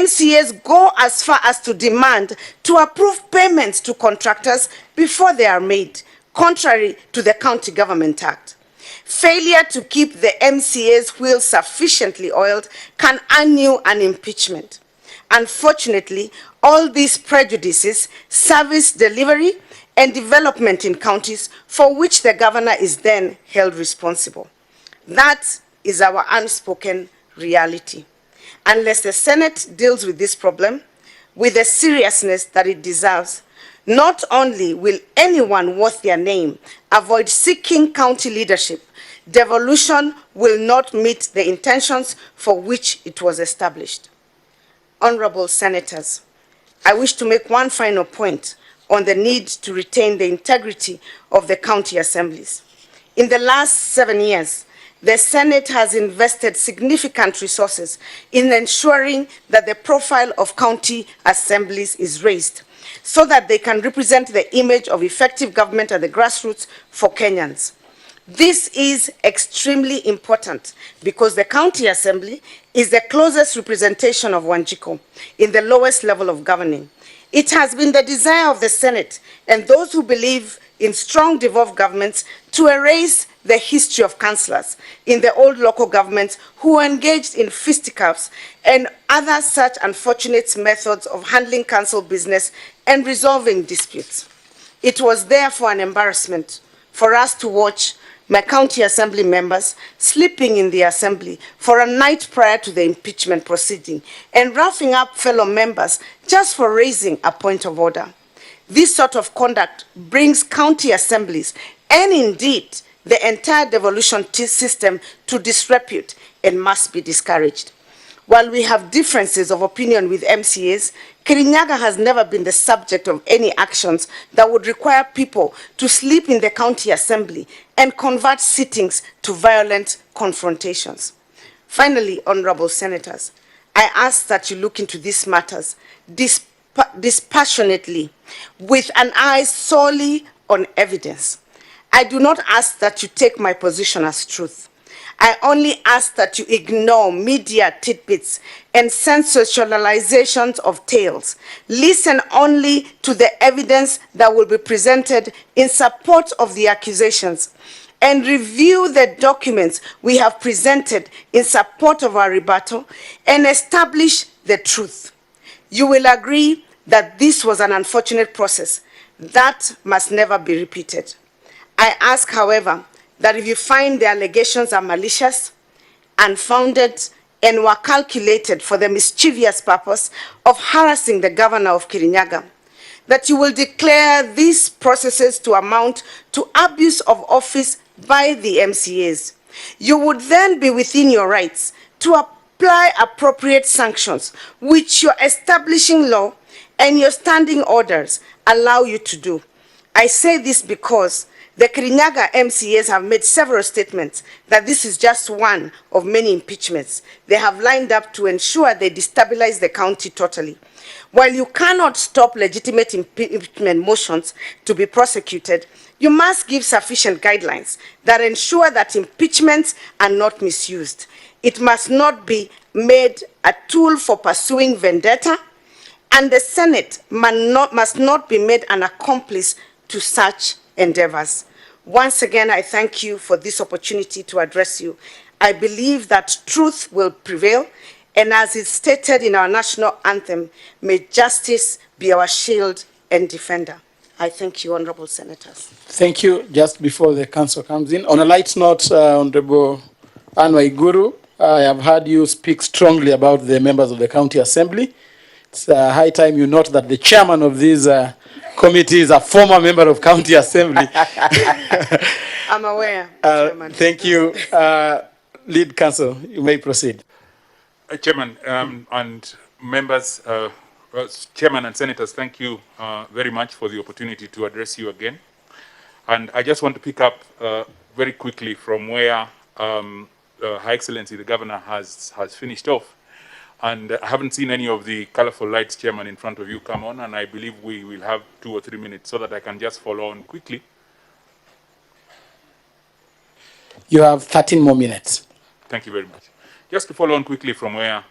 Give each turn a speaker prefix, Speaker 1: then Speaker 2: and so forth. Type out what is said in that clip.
Speaker 1: MCAs go as far as to demand to approve payments to contractors before they are made, contrary to the County Government Act. Failure to keep the MCA's wheels sufficiently oiled can earn you an impeachment. Unfortunately, all these prejudices, service delivery, and development in counties for which the governor is then held responsible. That is our unspoken reality. Unless the Senate deals with this problem with the seriousness that it deserves, not only will anyone worth their name avoid seeking county leadership, devolution will not meet the intentions for which it was established. Honorable Senators, I wish to make one final point on the need to retain the integrity of the county assemblies. In the last 7 years, the Senate has invested significant resources in ensuring that the profile of county assemblies is raised so that they can represent the image of effective government at the grassroots for Kenyans. This is extremely important because the county assembly is the closest representation of Wanjiko in the lowest level of governing. It has been the desire of the Senate and those who believe in strong devolved governments to erase the history of councillors in the old local governments who were engaged in fisticuffs and other such unfortunate methods of handling council business and resolving disputes. It was therefore an embarrassment for us to watch my county assembly members sleeping in the assembly for a night prior to the impeachment proceeding and roughing up fellow members just for raising a point of order. This sort of conduct brings county assemblies and indeed the entire devolution system to disrepute and must be discouraged. While we have differences of opinion with MCAs, Kirinyaga has never been the subject of any actions that would require people to sleep in the county assembly and convert sittings to violent confrontations. Finally, honorable senators, I ask that you look into these matters dispassionately with an eye solely on evidence. I do not ask that you take my position as truth. I only ask that you ignore media tidbits and sensationalizations of tales. Listen only to the evidence that will be presented in support of the accusations and review the documents we have presented in support of our rebuttal and establish the truth. You will agree that this was an unfortunate process that must never be repeated. I ask, however, that if you find the allegations are malicious, unfounded, and were calculated for the mischievous purpose of harassing the governor of Kirinyaga, that you will declare these processes to amount to abuse of office by the MCAs. You would then be within your rights to apply appropriate sanctions, which your establishing law and your standing orders allow you to do. I say this because the Kirinyaga MCAs have made several statements that this is just one of many impeachments they have lined up to ensure they destabilize the county totally. While you cannot stop legitimate impeachment motions to be prosecuted, you must give sufficient guidelines that ensure that impeachments are not misused. It must not be made a tool for pursuing vendetta, and the Senate must not be made an accomplice to such endeavors. Once again, I thank you for this opportunity to address you. I believe that truth will prevail, and as is stated in our national anthem, may justice be our shield and defender. I thank you, honorable senators.
Speaker 2: Thank you. Just before the council comes in, on a light note, Honorable Ann Waiguru, I have heard you speak strongly about the members of the county assembly. It's high time you note that the chairman of these committee is a former member of county assembly.
Speaker 1: I'm aware, Chairman.
Speaker 2: Thank you. Lead counsel, you may proceed.
Speaker 3: Chairman and members, Chairman and senators, thank you very much for the opportunity to address you again. And I just want to pick up very quickly from where Her Excellency the Governor has finished off. And I haven't seen any of the colorful lights, Chairman, in front of you come on, and I believe we will have 2 or 3 minutes so that I can just follow on quickly.
Speaker 2: You have 13 more minutes.
Speaker 3: Thank you very much. Just to follow on quickly from where